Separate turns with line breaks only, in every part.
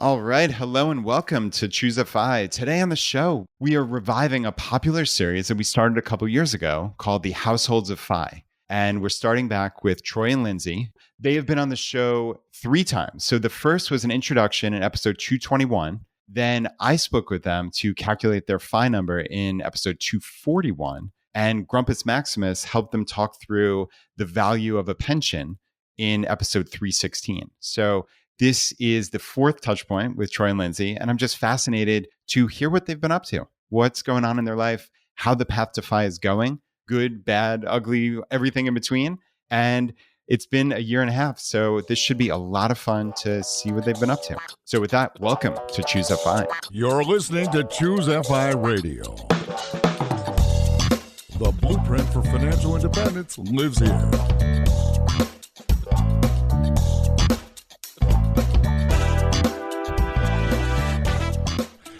All right. Hello and welcome to Choose a Fi. Today on the show, we are reviving a popular series that we started a couple years ago called The Households of Fi. And we're starting back with Troy and Lindsay. They have been on the show 3 times. So the first was an introduction in episode 221. Then I spoke with them to calculate their Fi number in episode 241. And Grumpus Maximus helped them talk through the value of a pension in episode 316. So this is the 4th touch point with Troy and Lindsay, and I'm just fascinated to hear what they've been up to, what's going on in their life, how the path to Fi is going, good, bad, ugly, everything in between. And it's been a year and a half, so this should be a lot of fun to see what they've been up to. So with that, welcome to Choose FI.
You're listening to Choose FI Radio. The blueprint for financial independence lives here.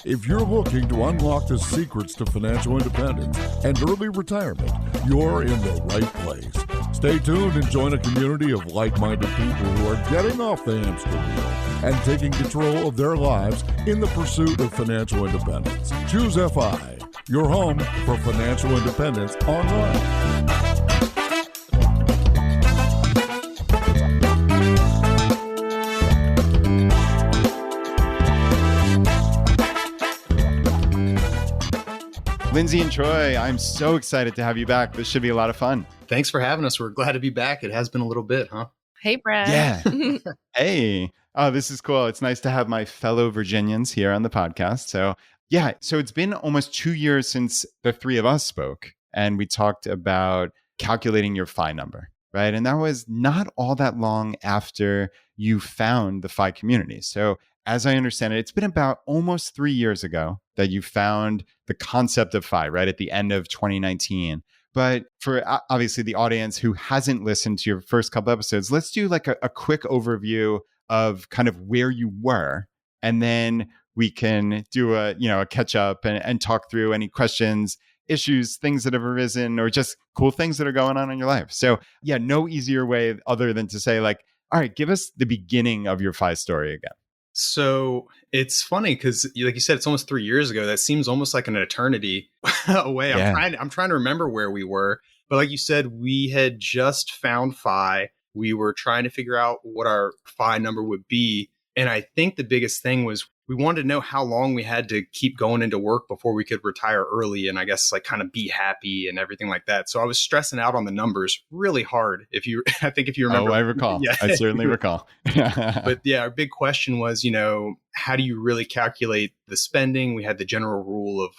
If you're looking to unlock the secrets to financial independence and early retirement, you're in the right place. Stay tuned and join a community of like-minded people who are getting off the hamster wheel and taking control of their lives in the pursuit of financial independence. Choose FI, your home for financial independence online.
Lindsay and Troy, I'm so excited to have you back. This should be a lot of fun.
Thanks for having us. We're glad to be back. It has been a little bit, huh?
Hey, Brad.
Yeah. Hey. Oh, this is cool. It's nice to have my fellow Virginians here on the podcast. So it's been almost 2 years since the 3 of us spoke, and we talked about calculating your Fi number, right? And that was not all that long after you found the Fi community. So as I understand it, it's been about almost 3 years ago that you found the concept of Fi, right, at the end of 2019. But for obviously the audience who hasn't listened to your first couple episodes, let's do like a quick overview of kind of where you were. And then we can do a catch up and talk through any questions, issues, things that have arisen, or just cool things that are going on in your life. So yeah, no easier way other than to say like, all right, give us the beginning of your Fi story again.
So it's funny because, like you said, it's almost 3 years ago. That seems almost like an eternity away.
Yeah.
I'm trying to remember where we were. But like you said, we had just found Fi. We were trying to figure out what our Fi number would be. And I think the biggest thing was we wanted to know how long we had to keep going into work before we could retire early and I guess like kind of be happy and everything like that. So I was stressing out on the numbers really hard. I think if you remember.
Oh, I recall. Yeah. I certainly recall.
But yeah, our big question was, how do you really calculate the spending? We had the general rule of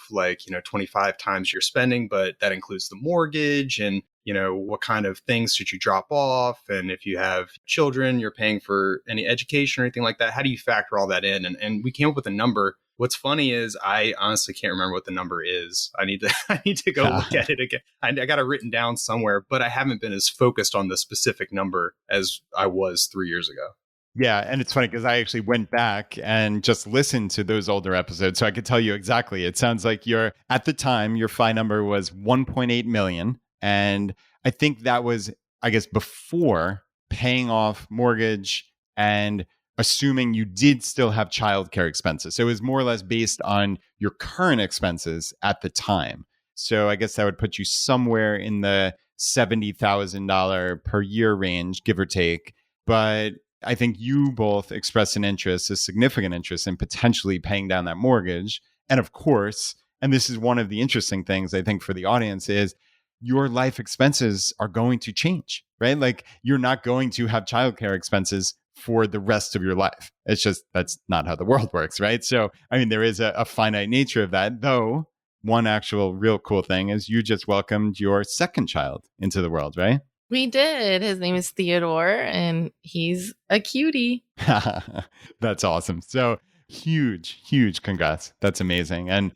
25 times your spending, but that includes the mortgage and what kind of things should you drop off? And if you have children, you're paying for any education or anything like that. How do you factor all that in? And we came up with a number. What's funny is I honestly can't remember what the number is. I need to go look at it again. I got it written down somewhere, but I haven't been as focused on the specific number as I was 3 years ago.
Yeah. And it's funny because I actually went back and just listened to those older episodes. So I could tell you exactly. It sounds like at the time, your Fi number was 1.8 million. And I think that was, I guess, before paying off mortgage and assuming you did still have childcare expenses. So it was more or less based on your current expenses at the time. So I guess that would put you somewhere in the $70,000 per year range, give or take. But I think you both expressed an interest, a significant interest in potentially paying down that mortgage. And of course, and this is one of the interesting things I think for the audience is, your life expenses are going to change, right? Like you're not going to have childcare expenses for the rest of your life. It's just, that's not how the world works, right? So, I mean, there is a finite nature of that, though. One actual real cool thing is you just welcomed your second child into the world, right?
We did. His name is Theodore and he's a cutie.
That's awesome. So huge congrats. That's amazing. And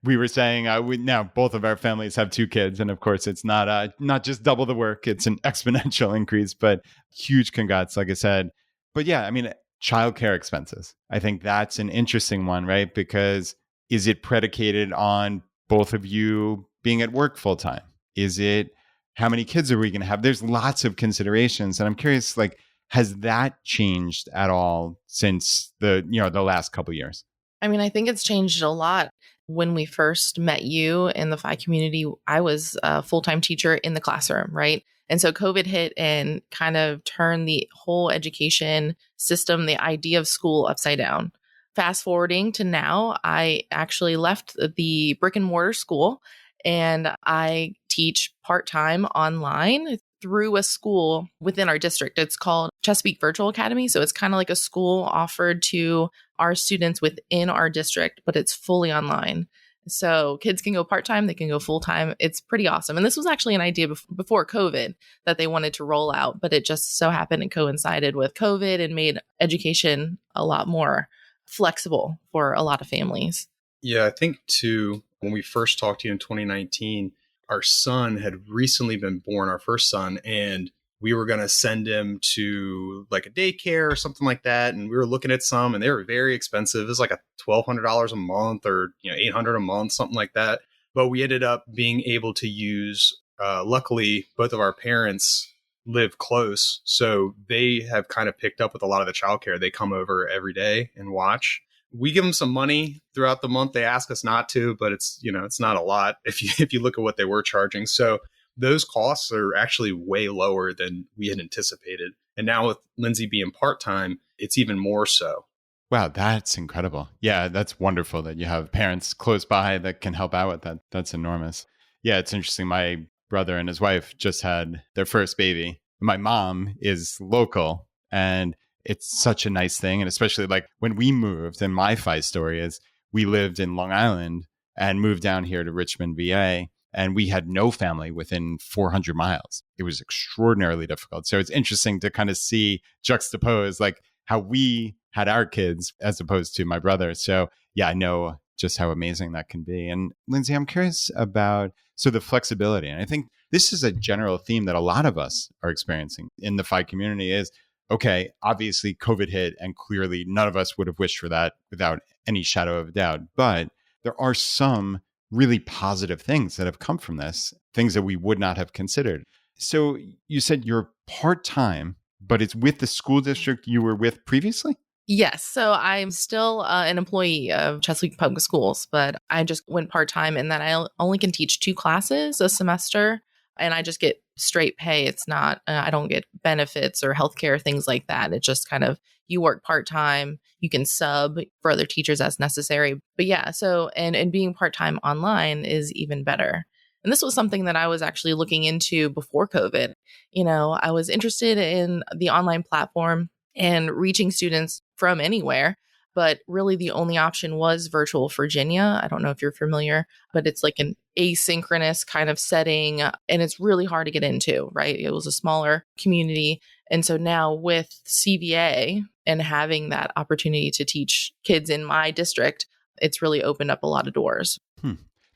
we were saying now both of our families have 2 kids, and of course it's not just double the work, it's an exponential increase, but huge congrats, like I said. But yeah, I mean, childcare expenses, I think that's an interesting one, right? Because is it predicated on both of you being at work full time? Is it how many kids are we going to have? There's lots of considerations, and I'm curious, like, Has that changed at all since the last couple of years?
I mean, I think it's changed a lot. When we first met you in the Phi community, I was a full-time teacher in the classroom, right? And so COVID hit and kind of turned the whole education system, the idea of school upside down. Fast forwarding to now, I actually left the brick and mortar school and I teach part-time online through a school within our district. It's called Chesapeake Virtual Academy. So it's kind of like a school offered to our students within our district, but it's fully online. So kids can go part-time, they can go full-time. It's pretty awesome. And this was actually an idea before COVID that they wanted to roll out, but it just so happened it coincided with COVID and made education a lot more flexible for a lot of families.
Yeah, I think too, when we first talked to you in 2019, our son had recently been born, our first son, and we were going to send him to like a daycare or something like that. And we were looking at some and they were very expensive. It was like $1,200 a month or $800 a month, something like that. But we ended up being able to use, luckily, both of our parents live close. So they have kind of picked up with a lot of the childcare. They come over every day and watch. We give them some money throughout the month. They ask us not to, but it's not a lot if you look at what they were charging. So those costs are actually way lower than we had anticipated. And now with Lindsay being part-time, it's even more so.
Wow, that's incredible. Yeah, that's wonderful that you have parents close by that can help out with that. That's enormous. Yeah, it's interesting. My brother and his wife just had their first baby. My mom is local and it's such a nice thing. And especially like when we moved, and my Phi story is we lived in Long Island and moved down here to Richmond, VA. And we had no family within 400 miles. It was extraordinarily difficult. So it's interesting to kind of see juxtapose like how we had our kids as opposed to my brother. So yeah, I know just how amazing that can be. And Lindsay, I'm curious about the flexibility. And I think this is a general theme that a lot of us are experiencing in the Phi community is, okay, obviously COVID hit and clearly none of us would have wished for that without any shadow of a doubt. But there are some really positive things that have come from this, things that we would not have considered. So you said you're part-time, but it's with the school district you were with previously?
Yes. So I'm still an employee of Chesapeake Public Schools, but I just went part-time and then I only can teach 2 classes a semester and I just get straight pay. It's not, I don't get benefits or healthcare, things like that. It's just kind of, you work part-time, you can sub for other teachers as necessary. But yeah, so, and being part-time online is even better. And this was something that I was actually looking into before COVID. I was interested in the online platform and reaching students from anywhere. But really the only option was virtual Virginia. I don't know if you're familiar, but it's like an asynchronous kind of setting and it's really hard to get into, right? It was a smaller community. And so now with CVA and having that opportunity to teach kids in my district, it's really opened up a lot of doors.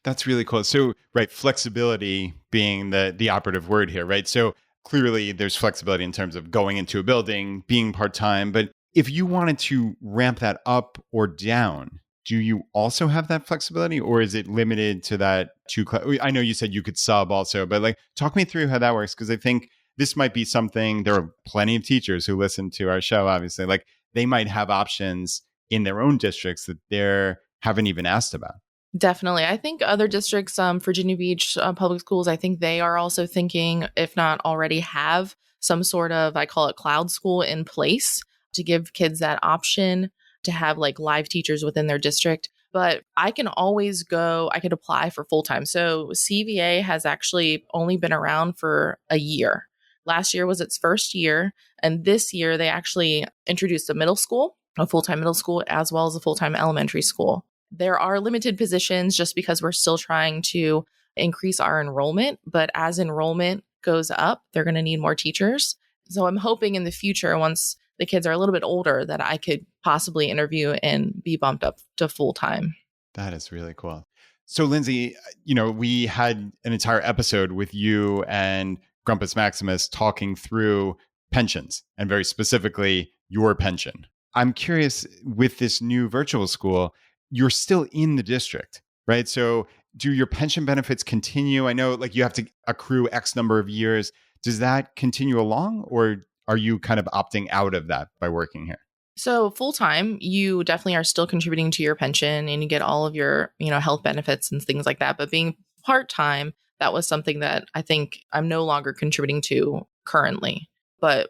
That's really cool. So, right, flexibility being the operative word here, right? So clearly there's flexibility in terms of going into a building, being part-time, but if you wanted to ramp that up or down, do you also have that flexibility or is it limited to that 2 class? I know you said you could sub also, but like talk me through how that works because I think this might be something, there are plenty of teachers who listen to our show, obviously, like they might have options in their own districts that they haven't even asked about.
Definitely. I think other districts, Virginia Beach Public Schools, I think they are also thinking, if not already have some sort of, I call it cloud school in place to give kids that option to have like live teachers within their district. But I can always I could apply for full-time. So CVA has actually only been around for a year. Last year was its first year. And this year they actually introduced a middle school, a full-time middle school, as well as a full-time elementary school. There are limited positions just because we're still trying to increase our enrollment. But as enrollment goes up, they're going to need more teachers. So I'm hoping in the future, once the kids are a little bit older, that I could possibly interview and be bumped up to full time.
That is really cool. So Lindsay, we had an entire episode with you and Grumpus Maximus talking through pensions and very specifically your pension. I'm curious with this new virtual school, you're still in the district, right? So do your pension benefits continue? I know like you have to accrue X number of years. Does that continue along or are you kind of opting out of that by working here?
So full time, you definitely are still contributing to your pension and you get all of your, health benefits and things like that. But being part time, that was something that I think I'm no longer contributing to currently. But,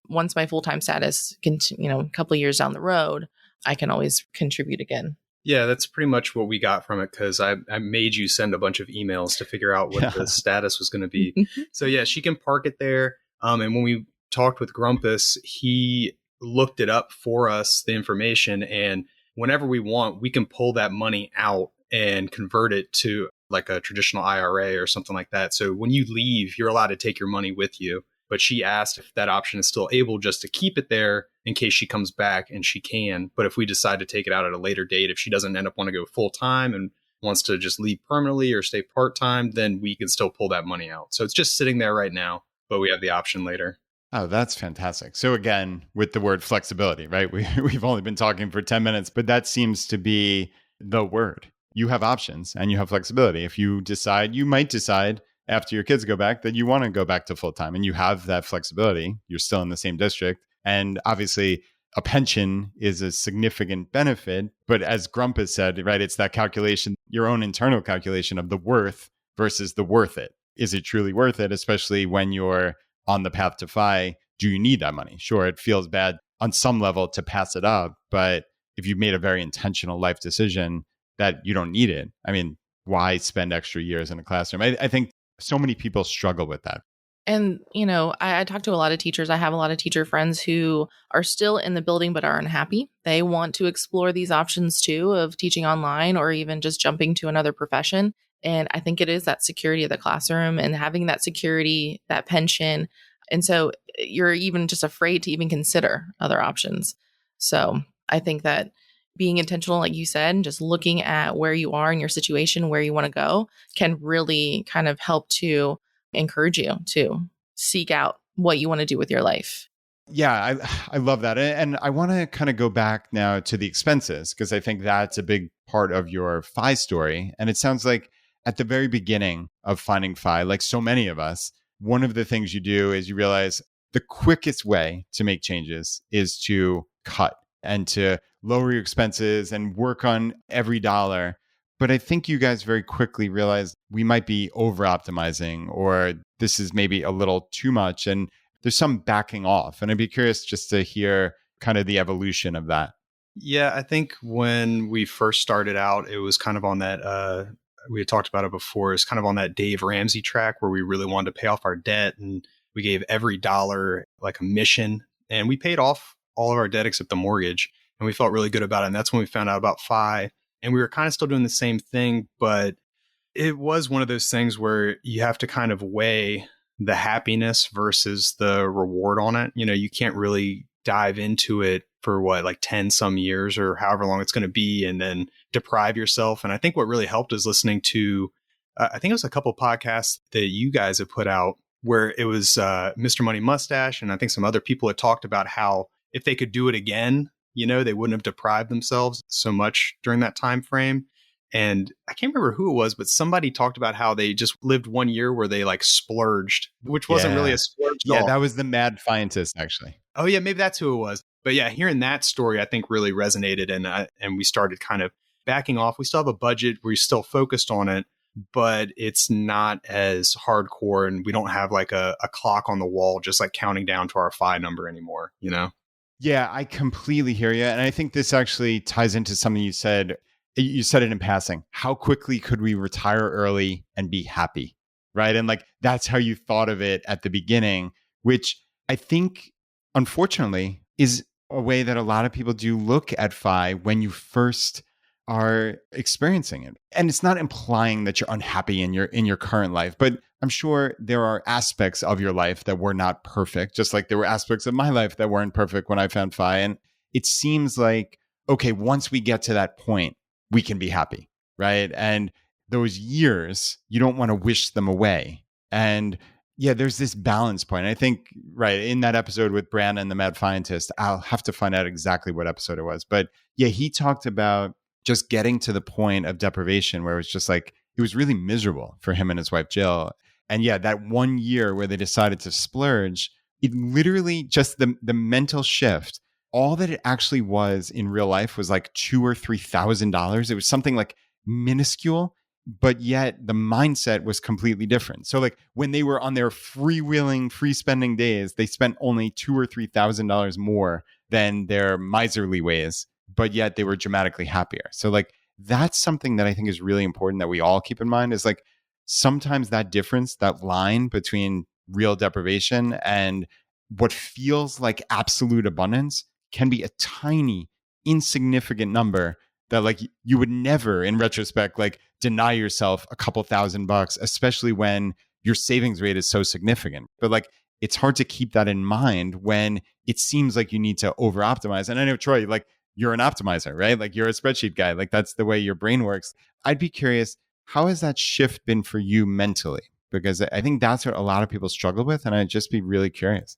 once my full time status, a couple of years down the road, I can always contribute again.
Yeah, that's pretty much what we got from it because I made you send a bunch of emails to figure out what the status was going to be. So yeah, she can park it there. And when we talked with Grumpus, he looked it up for us, the information, and whenever we want, we can pull that money out and convert it to like a traditional IRA or something like that. So when you leave, you're allowed to take your money with you. But she asked if that option is still able just to keep it there in case she comes back, and she can. But if we decide to take it out at a later date, if she doesn't end up want to go full time and wants to just leave permanently or stay part time, then we can still pull that money out. So it's just sitting there right now, but we have the option later.
Oh, that's fantastic. So again, with the word flexibility, right? We've only been talking for 10 minutes, but that seems to be the word. You have options and you have flexibility. If you decide, you might decide after your kids go back that you want to go back to full time and you have that flexibility. You're still in the same district. And obviously, a pension is a significant benefit. But as Grumpus said, right, it's that calculation, your own internal calculation of the worth versus the worth it. Is it truly worth it, especially when you're on the path to FI? Do you need that money? Sure, it feels bad on some level to pass it up. But if you've made a very intentional life decision that you don't need it, I mean, why spend extra years in a classroom? I think so many people struggle with that.
And, I talk to a lot of teachers. I have a lot of teacher friends who are still in the building but are unhappy. They want to explore these options too of teaching online or even just jumping to another profession. And I think it is that security of the classroom and having that security, that pension. And so you're even just afraid to even consider other options. So I think that being intentional, like you said, and just looking at where you are in your situation, where you want to go, can really kind of help to encourage you to seek out what you want to do with your life.
Yeah, I love that. And I want to kind of go back now to the expenses, because I think that's a big part of your FI story. And it sounds like at the very beginning of finding FI, like so many of us, one of the things you do is you realize the quickest way to make changes is to cut and to lower your expenses and work on every dollar. But I think you guys very quickly realized we might be over optimizing, or this is maybe a little too much. And there's some backing off. And I'd be curious just to hear kind of the evolution of that.
Yeah, I think when we first started out, it was kind of on that, we had talked about it before, it's kind of on that Dave Ramsey track where we really wanted to pay off our debt. And we gave every dollar like a mission. And we paid off all of our debt except the mortgage. And we felt really good about it. And that's when we found out about FI. And we were kind of still doing the same thing, but it was one of those things where you have to kind of weigh the happiness versus the reward on it. You can't really dive into it for like 10 some years or however long it's going to be and then deprive yourself. And I think what really helped is listening to, I think it was a couple podcasts that you guys have put out where it was Mr. Money Mustache. And I think some other people had talked about how if they could do it again, they wouldn't have deprived themselves so much during that time frame. And I can't remember who it was, but somebody talked about how they just lived 1 year where they like splurged, which wasn't really a splurge.
Yeah, that was the mad scientist, actually.
Oh, yeah, maybe that's who it was. But yeah, hearing that story, I think really resonated. And we started kind of backing off. We still have a budget. We're still focused on it, but it's not as hardcore. And we don't have like a clock on the wall, just like counting down to our FI number anymore,
Yeah, I completely hear you. And I think this actually ties into something you said. You said it in passing. How quickly could we retire early and be happy? Right. And like, that's how you thought of it at the beginning, which I think, unfortunately, is a way that a lot of people do look at FI when you first are experiencing it. And it's not implying that you're unhappy in your current life, but I'm sure there are aspects of your life that were not perfect, just like there were aspects of my life that weren't perfect when I found FI. And it seems like, okay, once we get to that point, we can be happy, right? And those years, you don't want to wish them away. And yeah, there's this balance point. I think, right, in that episode with Brandon, the mad scientist, I'll have to find out exactly what episode it was. But yeah, he talked about just getting to the point of deprivation where it was just like, it was really miserable for him and his wife, Jill. And yeah, that 1 year where they decided to splurge it literally just the mental shift, all that it actually was in real life was like $2,000 or $3,000. It was something like minuscule, but yet the mindset was completely different. So like when they were on their freewheeling, free spending days, they spent only $2,000 or $3,000 more than their miserly ways, but yet they were dramatically happier. So like that's something that I think is really important that we all keep in mind, is like sometimes that difference, that line between real deprivation and what feels like absolute abundance can be a tiny, insignificant number that like you would never in retrospect like deny yourself a couple $1,000, especially when your savings rate is so significant. But like it's hard to keep that in mind when it seems like you need to over optimize. And I know, Troy, like you're an optimizer, right? Like you're a spreadsheet guy. Like that's the way your brain works. I'd be curious, how has that shift been for you mentally? Because I think that's what a lot of people struggle with. And I'd just be really curious.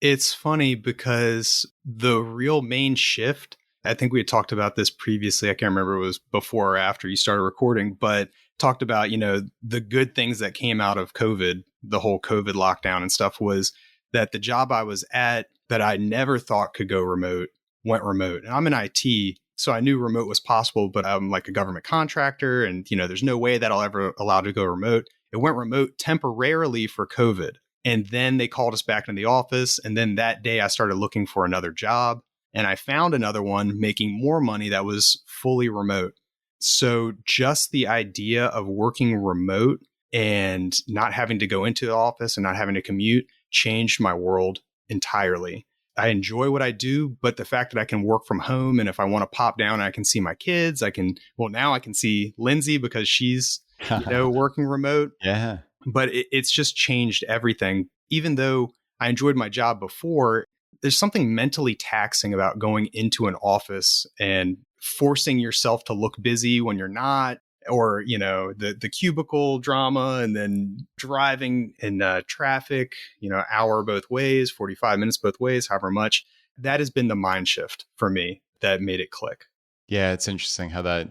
It's funny because the real main shift, I think we had talked about this previously. I can't remember if it was before or after you started recording, but talked about, the good things that came out of COVID, the whole COVID lockdown and stuff, was that the job I was at that I never thought could go remote went remote. And I'm in IT, so I knew remote was possible, but I'm like a government contractor and, there's no way that I'll ever allow to go remote. It went remote temporarily for COVID. And then they called us back into the office. And then that day I started looking for another job. And I found another one making more money that was fully remote. So just the idea of working remote and not having to go into the office and not having to commute changed my world entirely. I enjoy what I do, but the fact that I can work from home, and if I want to pop down and I can see my kids, now I can see Lindsay because she's, working remote.
Yeah.
But it's just changed everything. Even though I enjoyed my job before, there's something mentally taxing about going into an office and forcing yourself to look busy when you're not, or, the cubicle drama, and then driving in traffic, hour both ways, 45 minutes both ways, however much. That has been the mind shift for me that made it click.
Yeah, it's interesting how that,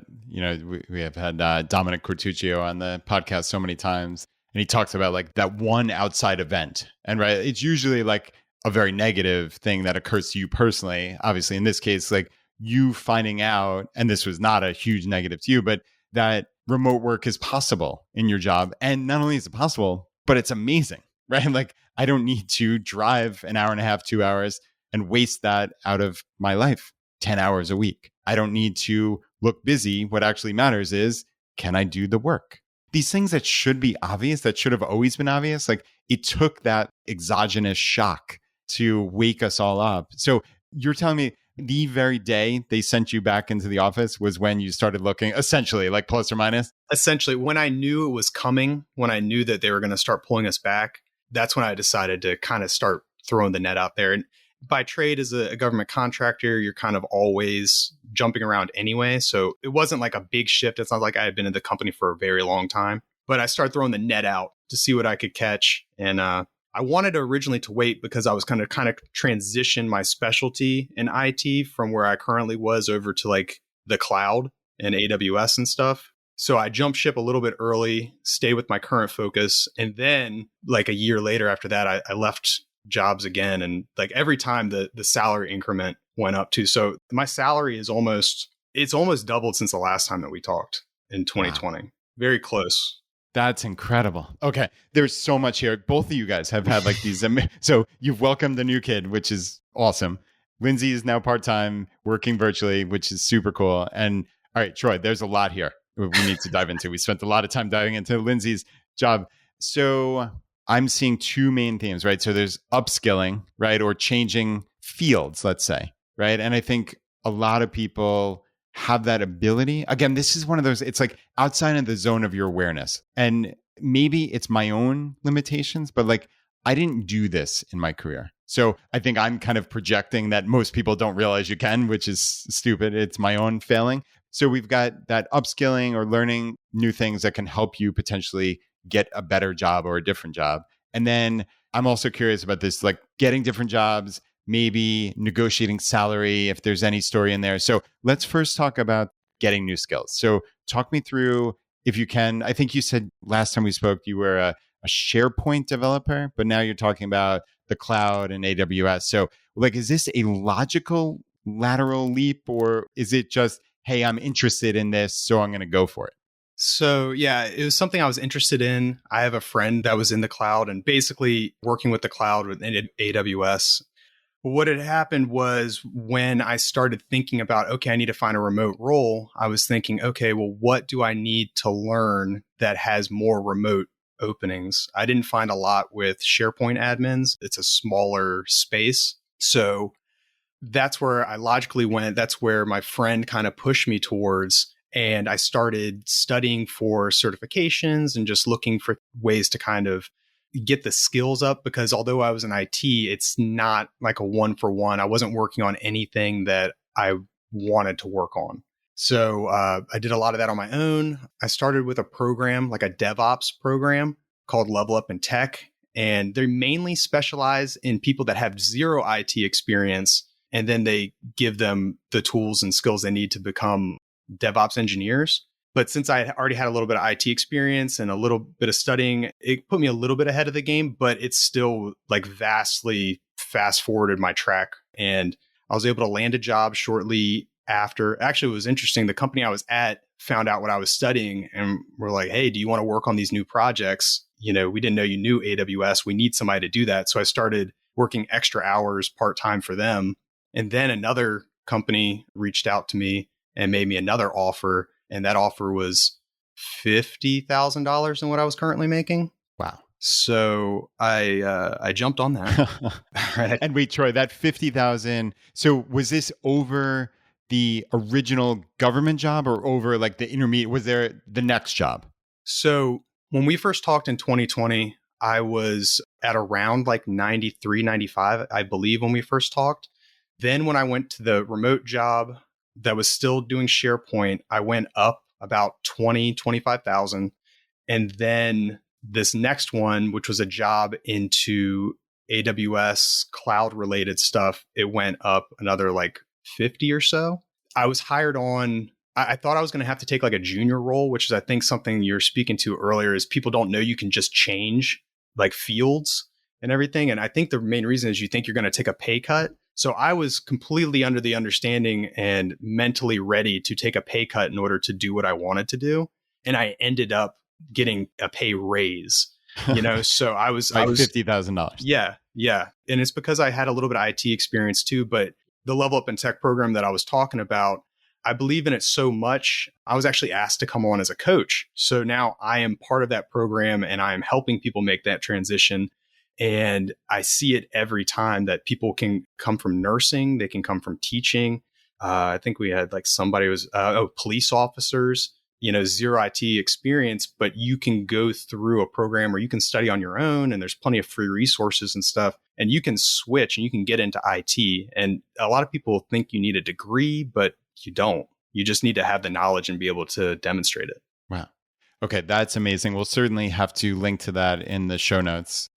we have had Dominic Cortuccio on the podcast so many times. And he talks about like that one outside event. And right, it's usually like a very negative thing that occurs to you personally. Obviously, in this case, like you finding out, and this was not a huge negative to you, but that remote work is possible in your job. And not only is it possible, but it's amazing, right? Like I don't need to drive an hour and a half, 2 hours and waste that out of my life, 10 hours a week. I don't need to look busy. What actually matters is, can I do the work? These things that should be obvious, that should have always been obvious, like it took that exogenous shock to wake us all up. So you're telling me the very day they sent you back into the office was when you started looking, essentially, like plus or minus?
Essentially, when I knew it was coming, when I knew that they were going to start pulling us back, that's when I decided to kind of start throwing the net out there. And by trade, as a government contractor, you're kind of always jumping around anyway. So it wasn't like a big shift. It's not like I had been in the company for a very long time, but I started throwing the net out to see what I could catch. And I wanted originally to wait because I was kind of transition my specialty in IT from where I currently was over to like the cloud and AWS and stuff. So I jumped ship a little bit early, stay with my current focus. And then like a year later after that, I left jobs again. And like every time the salary increment went up too. So my salary is almost doubled since the last time that we talked in 2020. Wow. Very close.
That's incredible. Okay. There's so much here. Both of you guys have had like these. So you've welcomed the new kid, which is awesome. Lindsay is now part-time working virtually, which is super cool. And all right, Troy, there's a lot here we need to dive into. We spent a lot of time diving into Lindsay's job. So I'm seeing two main themes, right? So there's upskilling, right? Or changing fields, let's say, right? And I think a lot of people have that ability. Again, this is one of those, it's like outside of the zone of your awareness. And maybe it's my own limitations, but like I didn't do this in my career. So I think I'm kind of projecting that most people don't realize you can, which is stupid. It's my own failing. So we've got that upskilling or learning new things that can help you potentially get a better job or a different job. And then I'm also curious about this, like getting different jobs, maybe negotiating salary, if there's any story in there. So let's first talk about getting new skills. So talk me through, if you can. I think you said last time we spoke, you were a SharePoint developer, but now you're talking about the cloud and AWS. So like, is this a logical lateral leap, or is it just, hey, I'm interested in this, so I'm going to go for it?
So yeah, it was something I was interested in. I have a friend that was in the cloud and basically working with the cloud with AWS. What had happened was when I started thinking about, okay, I need to find a remote role, I was thinking, okay, well, what do I need to learn that has more remote openings? I didn't find a lot with SharePoint admins. It's a smaller space. So that's where I logically went. That's where my friend kind of pushed me towards. And I started studying for certifications and just looking for ways to kind of get the skills up, because although I was in IT, it's not like a 1-for-1. I wasn't working on anything that I wanted to work on. So I did a lot of that on my own. I started with a program, like a DevOps program called Level Up in Tech. And they mainly specialize in people that have zero IT experience. And then they give them the tools and skills they need to become DevOps engineers. But since I already had a little bit of IT experience and a little bit of studying, it put me a little bit ahead of the game, but it's still like vastly fast forwarded my track. And I was able to land a job shortly after. Actually, it was interesting. The company I was at found out what I was studying and were like, hey, do you want to work on these new projects? You know, we didn't know you knew AWS. We need somebody to do that. So I started working extra hours part-time for them. And then another company reached out to me and made me another offer. And that offer was $50,000 than what I was currently making.
Wow.
So I jumped on that.
Right. And wait, Troy, that 50,000. So was this over the original government job or over like the intermediate? Was there the next job?
So when we first talked in 2020, I was at around like 93, 95, I believe, when we first talked. Then when I went to the remote job that was still doing SharePoint, I went up about 20, 25,000. And then this next one, which was a job into AWS cloud related stuff, it went up another like 50 or so. I was hired on, I thought I was going to have to take like a junior role, which is I think something you're speaking to earlier, is people don't know you can just change like fields and everything. And I think the main reason is you think you're going to take a pay cut. So I was completely under the understanding and mentally ready to take a pay cut in order to do what I wanted to do. And I ended up getting a pay raise, you know, so I was
like $50,000.
Yeah. Yeah. And it's because I had a little bit of IT experience too, but the Level Up in Tech program that I was talking about, I believe in it so much. I was actually asked to come on as a coach. So now I am part of that program and I am helping people make that transition. And I see it every time that people can come from nursing. They can come from teaching. I think we had like somebody was, police officers, you know, zero IT experience, but you can go through a program or you can study on your own and there's plenty of free resources and stuff. And you can switch and you can get into IT. And a lot of people think you need a degree, but you don't. You just need to have the knowledge and be able to demonstrate it.
Wow. Okay. That's amazing. We'll certainly have to link to that in the show notes.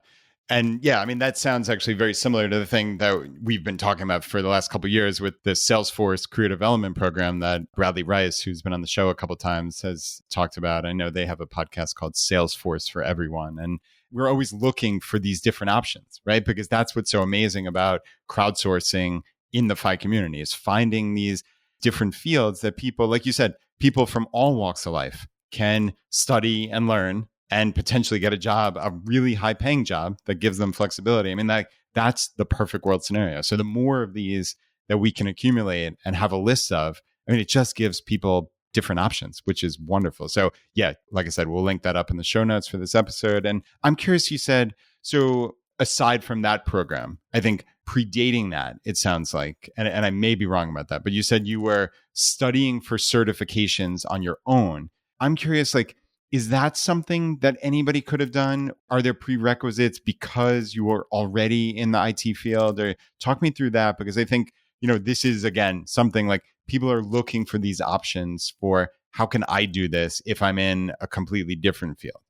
And yeah, I mean, that sounds actually very similar to the thing that we've been talking about for the last couple of years with the Salesforce career development program that Bradley Rice, who's been on the show a couple of times, has talked about. I know they have a podcast called Salesforce for Everyone. And we're always looking for these different options, right? Because that's what's so amazing about crowdsourcing in the FI community, is finding these different fields that people, like you said, people from all walks of life can study and learn and potentially get a job, a really high paying job that gives them flexibility. I mean, that's the perfect world scenario. So the more of these that we can accumulate and have a list of, I mean, it just gives people different options, which is wonderful. So yeah, like I said, we'll link that up in the show notes for this episode. And I'm curious, you said, so aside from that program, I think predating that, it sounds like, and I may be wrong about that, but you said you were studying for certifications on your own. I'm curious, like, is that something that anybody could have done? Are there prerequisites because you were already in the IT field? Or talk me through that, because I think, you know, this is, again, something like people are looking for these options for how can I do this if I'm in a completely different field?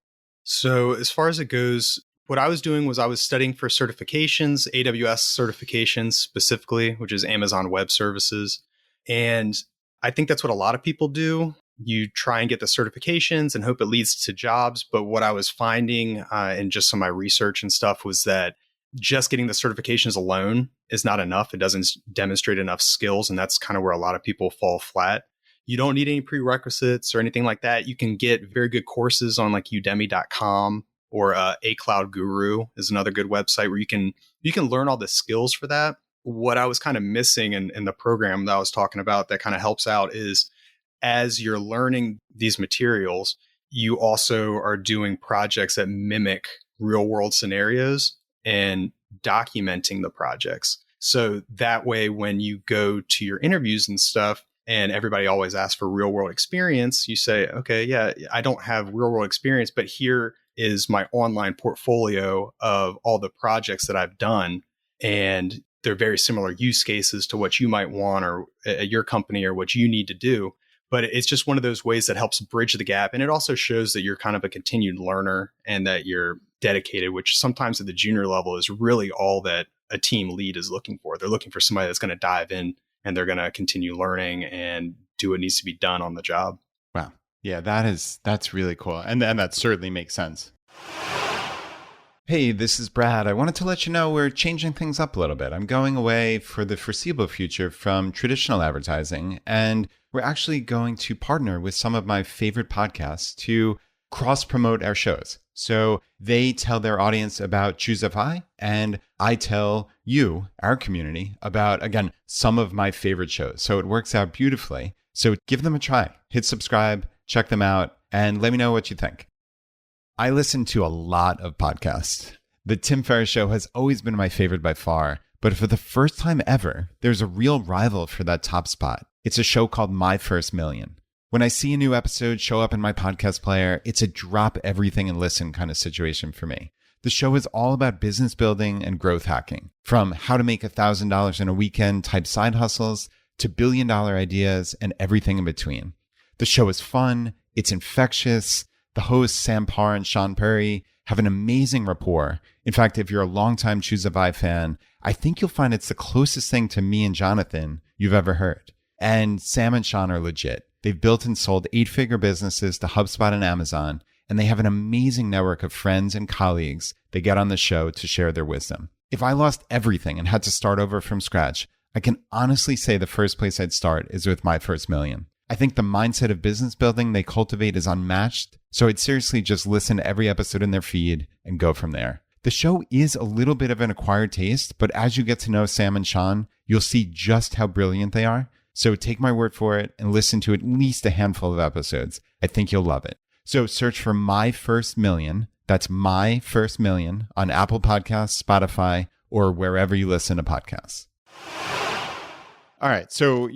So as far as it goes, what I was doing was I was studying for certifications, AWS certifications specifically, which is Amazon Web Services. And I think that's what a lot of people do. You try and get the certifications and hope it leads to jobs. But what I was finding in just some of my research and stuff was that just getting the certifications alone is not enough. It doesn't demonstrate enough skills. And that's kind of where a lot of people fall flat. You don't need any prerequisites or anything like that. You can get very good courses on like udemy.com or A Cloud Guru is another good website where you can learn all the skills for that. What I was kind of missing in the program that I was talking about that kind of helps out is as you're learning these materials, you also are doing projects that mimic real world scenarios and documenting the projects. So that way, when you go to your interviews and stuff, and everybody always asks for real world experience, you say, okay, yeah, I don't have real world experience, but here is my online portfolio of all the projects that I've done. And they're very similar use cases to what you might want or at your company or what you need to do. But it's just one of those ways that helps bridge the gap. And it also shows that you're kind of a continued learner and that you're dedicated, which sometimes at the junior level is really all that a team lead is looking for. They're looking for somebody that's going to dive in and they're going to continue learning and do what needs to be done on the job.
Wow. Yeah, that's really cool. And that certainly makes sense. Hey, this is Brad. I wanted to let you know we're changing things up a little bit. I'm going away for the foreseeable future from traditional advertising, and we're actually going to partner with some of my favorite podcasts to cross-promote our shows. So they tell their audience about Choosify, and I tell you, our community, about, again, some of my favorite shows. So it works out beautifully. So give them a try. Hit subscribe, check them out, and let me know what you think. I listen to a lot of podcasts. The Tim Ferriss Show has always been my favorite by far, but for the first time ever, there's a real rival for that top spot. It's a show called My First Million. When I see a new episode show up in my podcast player, it's a drop everything and listen kind of situation for me. The show is all about business building and growth hacking, from how to make $1,000 in a weekend type side hustles to billion-dollar ideas and everything in between. The show is fun, it's infectious. The hosts, Sam Parr and Sean Perry, have an amazing rapport. In fact, if you're a longtime Choosify fan, I think you'll find it's the closest thing to me and Jonathan you've ever heard. And Sam and Sean are legit. They've built and sold 8-figure businesses to HubSpot and Amazon, and they have an amazing network of friends and colleagues they get on the show to share their wisdom. If I lost everything and had to start over from scratch, I can honestly say the first place I'd start is with My First Million. I think the mindset of business building they cultivate is unmatched, so I'd seriously just listen to every episode in their feed and go from there. The show is a little bit of an acquired taste, but as you get to know Sam and Sean, you'll see just how brilliant they are. So take my word for it and listen to at least a handful of episodes. I think you'll love it. So search for My First Million. That's My First Million on Apple Podcasts, Spotify, or wherever you listen to podcasts. All right. So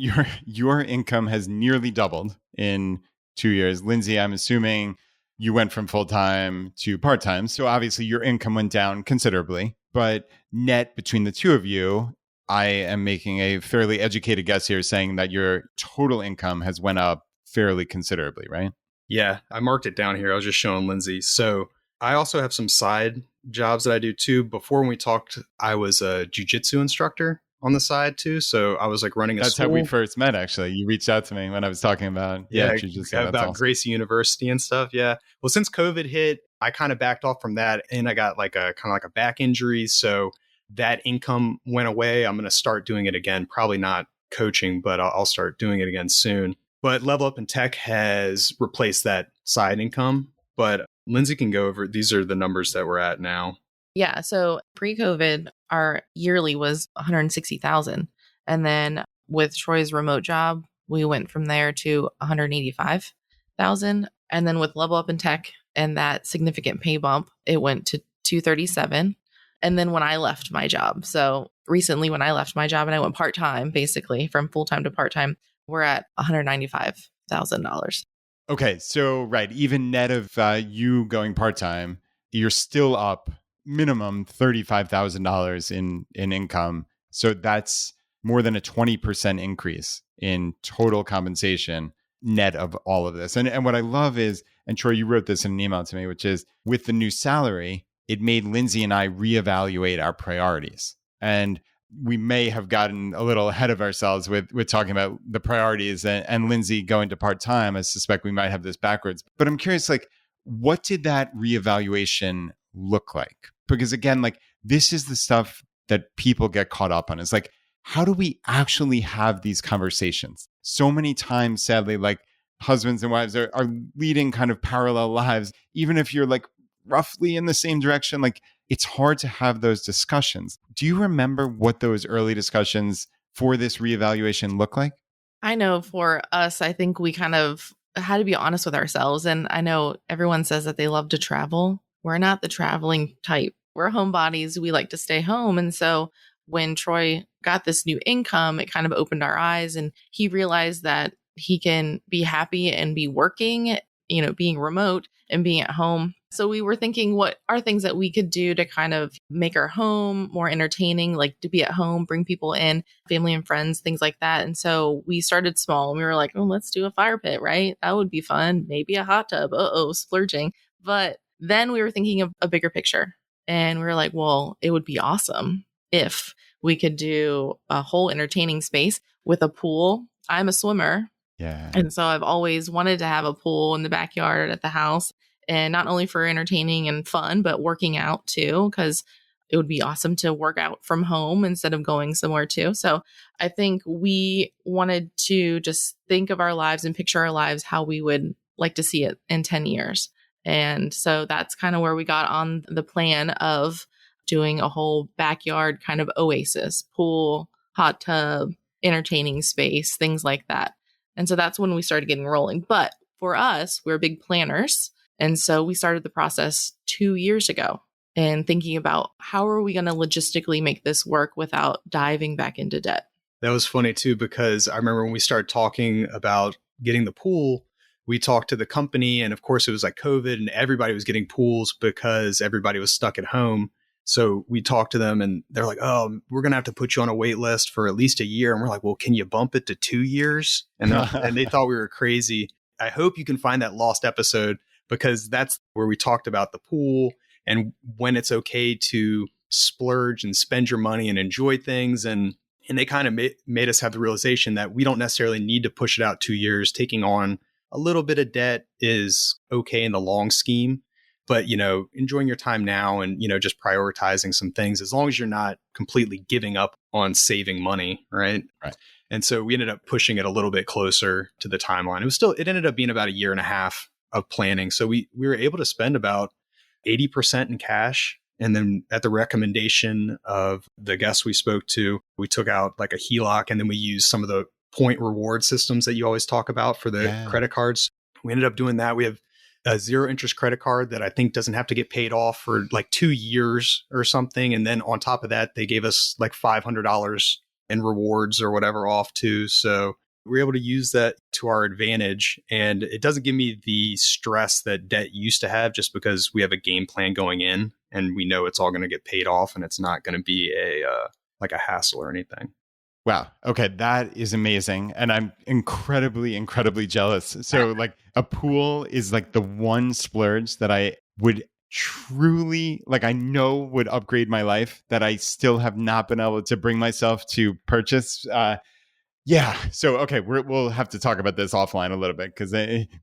your income has nearly doubled in 2 years. Lindsay, I'm assuming you went from full-time to part-time. So obviously your income went down considerably, but net between the two of you, I am making a fairly educated guess here saying that your total income has went up fairly considerably, right?
Yeah, I marked it down here. I was just showing Lindsay. So I also have some side jobs that I do too. Before when we talked, I was a jiu-jitsu instructor on the side too. So I was like running a
That's
school.
how we first met, actually. You reached out to me when I was talking about jiu-jitsu.
About
awesome.
Gracie University and stuff. Yeah. Well, since COVID hit, I kind of backed off from that and I got like a kind of like a back injury. So that income went away. I'm going to start doing it again. Probably not coaching, but I'll start doing it again soon. But Level Up in Tech has replaced that side income. But Lindsay can go over, these are the numbers that we're at now.
Yeah. So pre-COVID, our yearly was 160,000. And then with Troy's remote job, we went from there to 185,000. And then with Level Up in Tech and that significant pay bump, it went to 237. And then when I left my job, so recently when I left my job and I went part-time, basically from full-time to part-time, we're at $195,000.
Okay. So, right. Even net of you going part-time, you're still up minimum $35,000 in income. So that's more than a 20% increase in total compensation net of all of this. And what I love is, and Troy, you wrote this in an email to me, which is with the new salary, it made Lindsay and I reevaluate our priorities. And we may have gotten a little ahead of ourselves with talking about the priorities and Lindsay going to part-time. I suspect we might have this backwards. But I'm curious, like, what did that reevaluation look like? Because again, like this is the stuff that people get caught up on. Is like, how do we actually have these conversations? So many times, sadly, like husbands and wives are leading kind of parallel lives, even if you're like roughly in the same direction. Like, it's hard to have those discussions. Do you remember what those early discussions for this reevaluation look like?
I know for us, I think we kind of had to be honest with ourselves. And I know everyone says that they love to travel. We're not the traveling type. We're homebodies. We like to stay home. And so when Troy got this new income, it kind of opened our eyes, and he realized that he can be happy and be working, being remote and being at home. So we were thinking, what are things that we could do to kind of make our home more entertaining, like to be at home, bring people in, family and friends, things like that. And so we started small, and we were like, oh, let's do a fire pit, right? That would be fun. Maybe a hot tub. Splurging. But then we were thinking of a bigger picture, and we were like, well, it would be awesome if we could do a whole entertaining space with a pool. I'm a swimmer.
Yeah.
And so I've always wanted to have a pool in the backyard at the house, and not only for entertaining and fun, but working out too, because it would be awesome to work out from home instead of going somewhere too. So I think we wanted to just think of our lives and picture our lives how we would like to see it in 10 years. And so that's kind of where we got on the plan of doing a whole backyard kind of oasis, pool, hot tub, entertaining space, things like that. And so that's when we started getting rolling. But for us, we're big planners. And so we started the process 2 years ago and thinking about how are we going to logistically make this work without diving back into debt.
That was funny too, because I remember when we started talking about getting the pool, we talked to the company, and of course it was like COVID and everybody was getting pools because everybody was stuck at home. So we talked to them, and they're like, oh, we're going to have to put you on a wait list for at least a year. And we're like, well, can you bump it to 2 years? And they thought we were crazy. I hope you can find that lost episode, because that's where we talked about the pool and when it's okay to splurge and spend your money and enjoy things. And they kind of made us have the realization that we don't necessarily need to push it out 2 years. Taking on a little bit of debt is okay in the long scheme. But, enjoying your time now and, just prioritizing some things, as long as you're not completely giving up on saving money. Right.
Right.
And so we ended up pushing it a little bit closer to the timeline. It ended up being about a year and a half of planning. So we were able to spend about 80% in cash. And then at the recommendation of the guests we spoke to, we took out like a HELOC, and then we used some of the point reward systems that you always talk about for the credit cards. We ended up doing that. We have a 0 interest credit card that I think doesn't have to get paid off for like 2 years or something. And then on top of that, they gave us like $500 in rewards or whatever off too. So we were able to use that to our advantage. And it doesn't give me the stress that debt used to have, just because we have a game plan going in and we know it's all going to get paid off and it's not going to be like a hassle or anything.
Wow. Okay. That is amazing. And I'm incredibly, incredibly jealous. So like a pool is like the one splurge that I would truly, like I know would upgrade my life, that I still have not been able to bring myself to purchase. Yeah. So, okay, we'll have to talk about this offline a little bit, because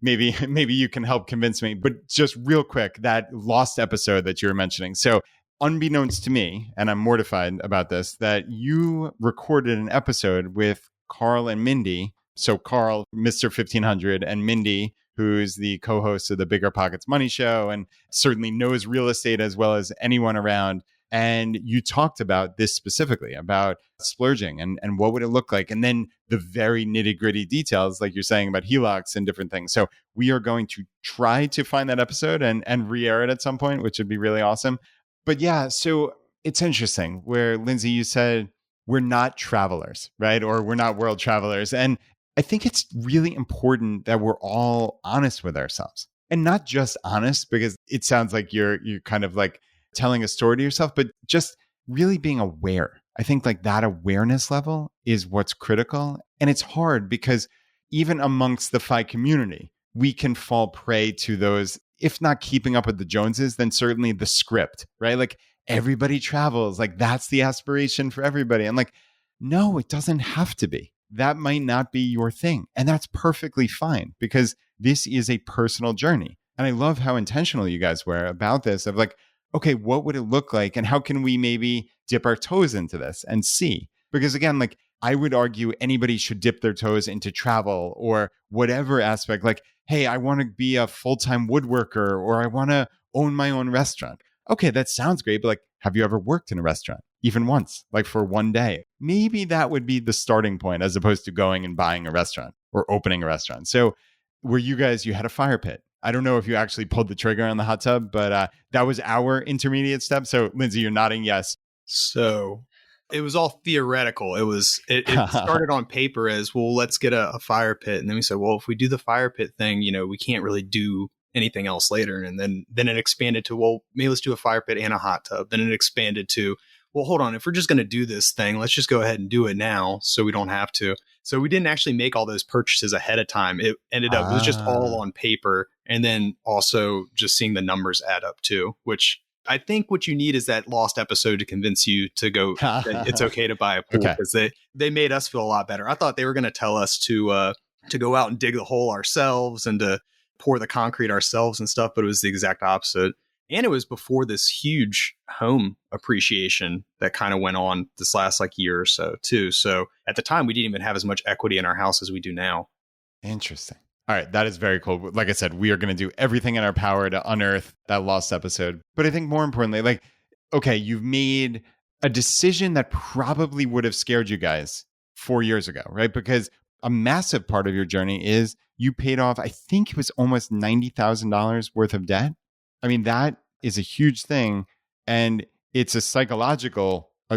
maybe you can help convince me. But just real quick, that lost episode that you were mentioning. So unbeknownst to me, and I'm mortified about this, that you recorded an episode with Carl and Mindy. So Carl, Mr. 1500, and Mindy, who's the co-host of the Bigger Pockets Money Show and certainly knows real estate as well as anyone around. And you talked about this specifically, about splurging and what would it look like? And then the very nitty gritty details, like you're saying about HELOCs and different things. So we are going to try to find that episode and re-air it at some point, which would be really awesome. But yeah, so it's interesting where, Lindsay, you said we're not travelers, right? Or we're not world travelers. And I think it's really important that we're all honest with ourselves, and not just honest because it sounds like you're kind of like telling a story to yourself, but just really being aware. I think like that awareness level is what's critical. And it's hard because even amongst the FI community, we can fall prey to those, if not keeping up with the Joneses, then certainly the script, right? Like everybody travels, like that's the aspiration for everybody. And like, no, it doesn't have to be. That might not be your thing. And that's perfectly fine, because this is a personal journey. And I love how intentional you guys were about this, of like, okay, what would it look like? And how can we maybe dip our toes into this and see? Because again, like I would argue anybody should dip their toes into travel or whatever aspect. Like, hey, I want to be a full-time woodworker or I want to own my own restaurant. Okay, that sounds great. But like, have you ever worked in a restaurant? Even once, like for one day? Maybe that would be the starting point as opposed to going and buying a restaurant or opening a restaurant. So were you guys, you had a fire pit. I don't know if you actually pulled the trigger on the hot tub, but that was our intermediate step. So Lindsay, you're nodding yes.
So it was all theoretical. It started on paper as, well, let's get a fire pit. And then we said, well, if we do the fire pit thing, we can't really do anything else later. And then it expanded to, well, maybe let's do a fire pit and a hot tub. Then it expanded to, well, hold on, if we're just going to do this thing, let's just go ahead and do it now so we don't have to. So we didn't actually make all those purchases ahead of time. It ended up, it was just all on paper. And then also just seeing the numbers add up too, which I think what you need is that lost episode to convince you to go, that it's okay to buy a pool, because they made us feel a lot better. I thought they were going to tell us to go out and dig the hole ourselves and to pour the concrete ourselves and stuff, but it was the exact opposite. And it was before this huge home appreciation that kind of went on this last year or so too. So at the time, we didn't even have as much equity in our house as we do now.
Interesting. All right. That is very cool. Like I said, we are going to do everything in our power to unearth that lost episode. But I think more importantly, okay, you've made a decision that probably would have scared you guys 4 years ago, right? Because a massive part of your journey is you paid off, I think it was almost $90,000 worth of debt. I mean, that is a huge thing. And it's a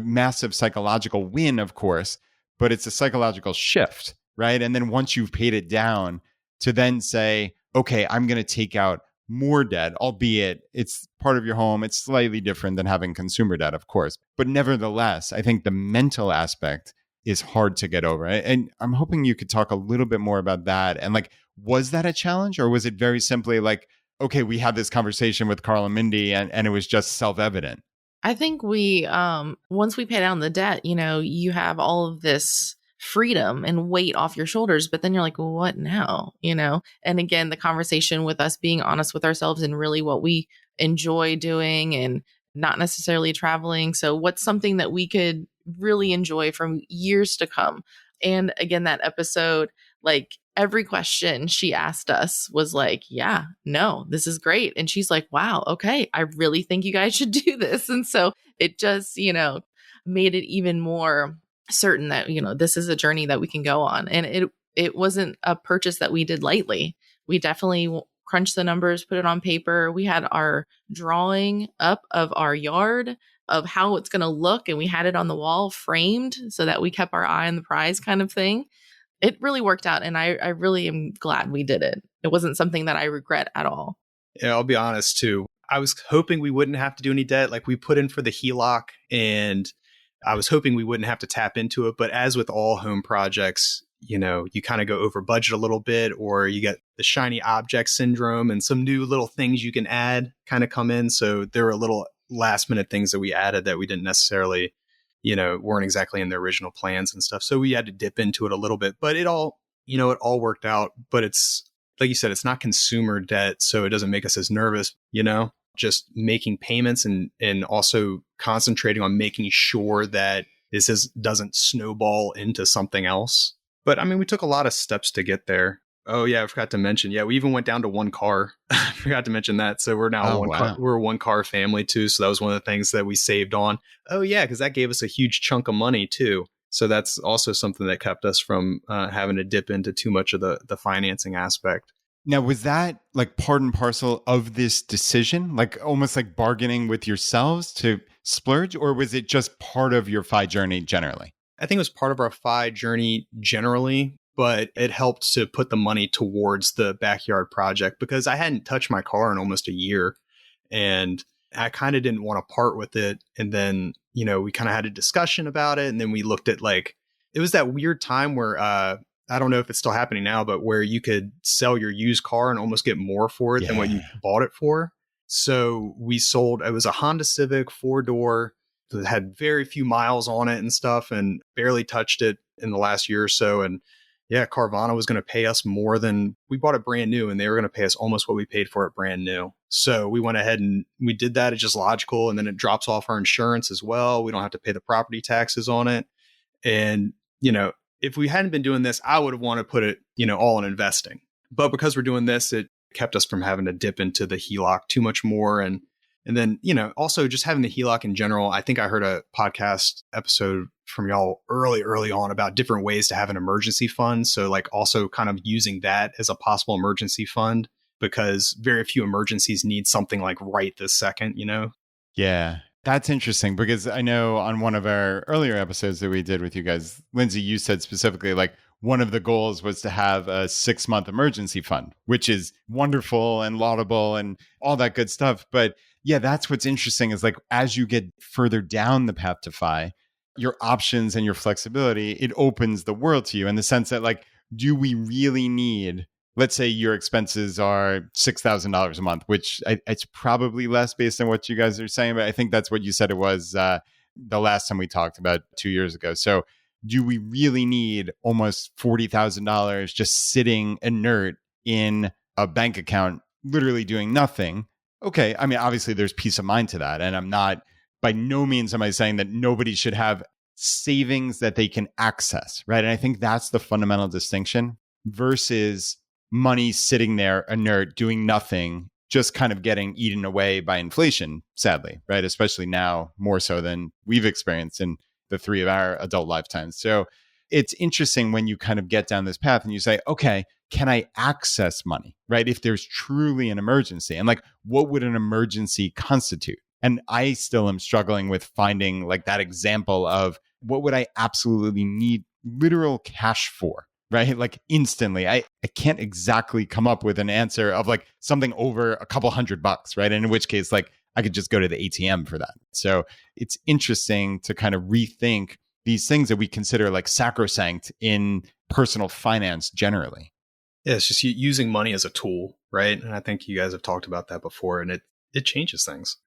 massive psychological win, of course, but it's a psychological shift, right? And then once you've paid it down, to then say, okay, I'm going to take out more debt, albeit it's part of your home. It's slightly different than having consumer debt, of course. But nevertheless, I think the mental aspect is hard to get over. And I'm hoping you could talk a little bit more about that. And was that a challenge, or was it very simply okay, we had this conversation with Carl and Mindy and it was just self-evident?
I think we, once we pay down the debt, you have all of this freedom and weight off your shoulders, but then you're like, well, what now? And again, the conversation with us being honest with ourselves and really what we enjoy doing and not necessarily traveling. So what's something that we could really enjoy from years to come? And again, that episode, every question she asked us was yeah, no, this is great. And she's like, wow, okay, I really think you guys should do this. And so it just, made it even more certain that, this is a journey that we can go on. And it wasn't a purchase that we did lightly. We definitely crunched the numbers, put it on paper. We had our drawing up of our yard of how it's going to look. And we had it on the wall framed so that we kept our eye on the prize kind of thing. It really worked out. And I really am glad we did it. It wasn't something that I regret at all.
Yeah, I'll be honest too. I was hoping we wouldn't have to do any debt. We put in for the HELOC and I was hoping we wouldn't have to tap into it. But as with all home projects, you kind of go over budget a little bit, or you get the shiny object syndrome and some new little things you can add kind of come in. So there were little last minute things that we added that we didn't necessarily, weren't exactly in the original plans and stuff. So we had to dip into it a little bit, but it all worked out. But it's like you said, it's not consumer debt. So it doesn't make us as nervous, just making payments and also concentrating on making sure that this doesn't snowball into something else. But I mean, we took a lot of steps to get there. Oh yeah, I forgot to mention. Yeah, we even went down to one car. I forgot to mention that. So we're now we're a one car family too. So that was one of the things that we saved on. Oh yeah, because that gave us a huge chunk of money too. So that's also something that kept us from having to dip into too much of the financing aspect.
Now, was that part and parcel of this decision, almost bargaining with yourselves to splurge, or was it just part of your FI journey generally?
I think it was part of our FI journey generally, but it helped to put the money towards the backyard project because I hadn't touched my car in almost a year and I kind of didn't want to part with it. And then, we kind of had a discussion about it. And then we looked at it was that weird time where, I don't know if it's still happening now, but where you could sell your used car and almost get more for it than what you bought it for. So we sold, it was a Honda Civic 4-door that had very few miles on it and stuff and barely touched it in the last year or so. And, Yeah, Carvana was going to pay us more than we bought it brand new, and they were going to pay us almost what we paid for it brand new. So we went ahead and we did that. It's just logical. And then it drops off our insurance as well. We don't have to pay the property taxes on it. And, if we hadn't been doing this, I would have wanted to put it, all in investing. But because we're doing this, it kept us from having to dip into the HELOC too much more. And then, also just having the HELOC in general, I think I heard a podcast episode from y'all early on about different ways to have an emergency fund. So like also kind of using that as a possible emergency fund, because very few emergencies need something like right this second,
Yeah. That's interesting because I know on one of our earlier episodes that we did with you guys, Lindsay, you said specifically like one of the goals was to have a 6-month emergency fund, which is wonderful and laudable and all that good stuff. But yeah, that's what's interesting is like as you get further down the path to FI, your options and your flexibility, it opens the world to you in the sense that like, do we really need, let's say your expenses are $6,000 a month, which it's probably less based on what you guys are saying, but I think that's what you said it was the last time we talked about 2 years ago. So do we really need almost $40,000 just sitting inert in a bank account, literally doing nothing? Okay. I mean, obviously there's peace of mind to that. And I'm not, by no means am I saying that nobody should have savings that they can access, right? And I think that's the fundamental distinction versus money sitting there inert, doing nothing, just kind of getting eaten away by inflation, sadly, right? Especially now, more so than we've experienced in the 3 of our adult lifetimes. So it's interesting when you kind of get down this path and you say, okay, can I access money, right? If there's truly an emergency, and like, what would an emergency constitute? And I still am struggling with finding like that example of what would I absolutely need literal cash for? Right? Like instantly, I can't exactly come up with an answer of like something over a couple $100, right? And in which case, like I could just go to the ATM for that. So it's interesting to kind of rethink these things that we consider like sacrosanct in personal finance generally.
Yeah, it's just using money as a tool, right? And I think you guys have talked about that before, and it changes things.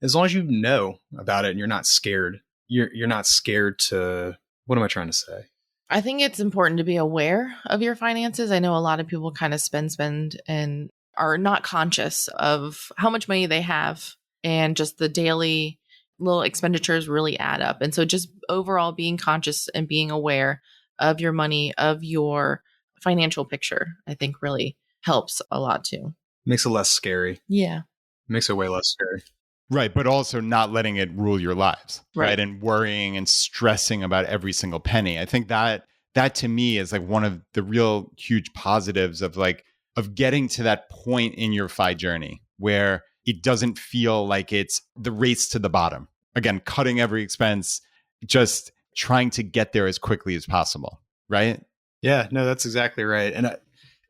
As long as you know about it and you're not scared, you're not scared to, what am I trying to say?
I think it's important to be aware of your finances. I know a lot of people kind of spend and are not conscious of how much money they have, and just the daily little expenditures really add up. And so just overall being conscious and being aware of your money, of your financial picture, I think really helps a lot too.
Makes it less scary.
Yeah.
Makes it way less scary.
Right. But also not letting it rule your lives. Right. And worrying and stressing about every single penny. I think that to me is like one of the real huge positives of getting to that point in your FI journey where it doesn't feel like it's the race to the bottom. Again, cutting every expense, just trying to get there as quickly as possible. Right.
Yeah, no, that's exactly right. And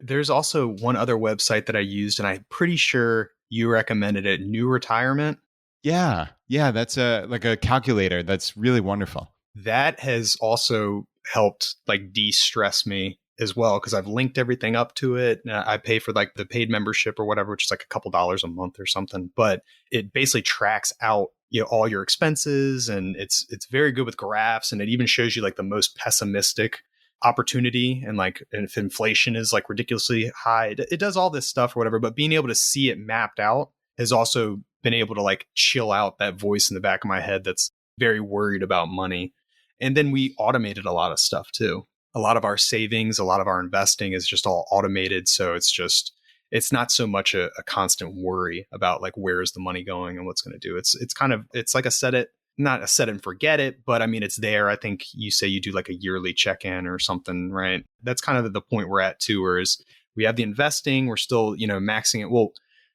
there's also one other website that I used, and I'm pretty sure you recommended it, New Retirement.
Yeah. That's a calculator. That's really wonderful.
That has also helped like de-stress me as well, because I've linked everything up to it. I pay for like the paid membership or whatever, which is like a couple dollars a month or something. But it basically tracks out all your expenses, and it's very good with graphs, and it even shows you like the most pessimistic opportunity, and like if inflation is like ridiculously high, it does all this stuff or whatever. But being able to see it mapped out has also been able to like chill out that voice in the back of my head that's very worried about money. And then we automated a lot of stuff too. A lot of our savings, a lot of our investing is just all automated. So it's not so much a constant worry about like, where is the money going and what's going to do. It's like not a set and forget it, but I mean, it's there. I think you say you do like a yearly check-in or something, right? That's kind of the point we're at too, whereas we have the investing, we're still, maxing it. Well,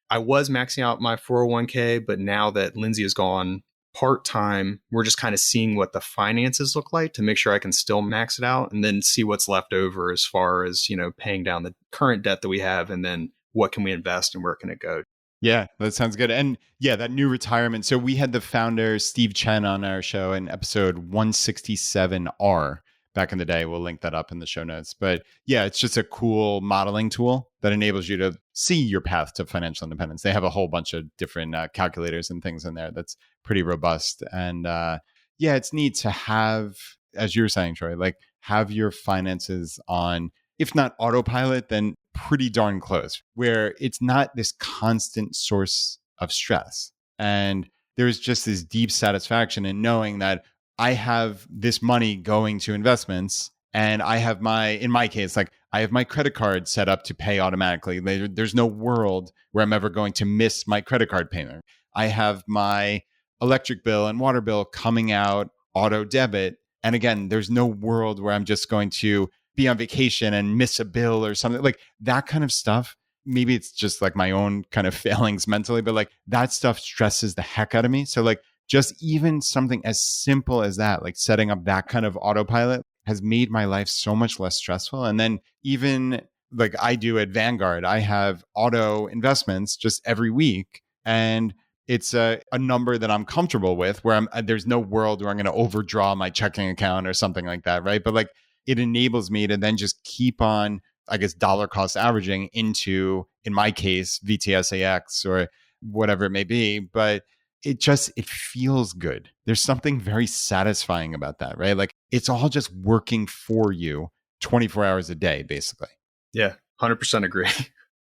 I was maxing out my 401k, but now that Lindsay has gone part-time, we're just kind of seeing what the finances look like to make sure I can still max it out, and then see what's left over as far as, paying down the current debt that we have, and then what can we invest and where can it go?
Yeah, that sounds good. And yeah, that New Retirement. So we had the founder, Steve Chen, on our show in episode 167R back in the day. We'll link that up in the show notes. But yeah, it's just a cool modeling tool that enables you to see your path to financial independence. They have a whole bunch of different calculators and things in there that's pretty robust. And yeah, it's neat to have as you're saying, Troy, like have your finances on, if not autopilot, then pretty darn close, where it's not this constant source of stress. And there's just this deep satisfaction in knowing that I have this money going to investments, and I have in my case, like I have my credit card set up to pay automatically. There's no world where I'm ever going to miss my credit card payment. I have my electric bill and water bill coming out auto debit. And again, there's no world where I'm just going to be on vacation and miss a bill or something like that kind of stuff. Maybe it's just like my own kind of failings mentally, but like that stuff stresses the heck out of me. So like just even something as simple as that, like setting up that kind of autopilot has made my life so much less stressful. And then even like I do at Vanguard, I have auto investments just every week. And it's a number that I'm comfortable with, where there's no world where I'm going to overdraw my checking account or something like that, right? But like it enables me to then just keep on, I guess, dollar cost averaging into, in my case, VTSAX or whatever it may be. But it feels good. There's something very satisfying about that, right? Like it's all just working for you 24 hours a day, basically.
Yeah, 100% agree.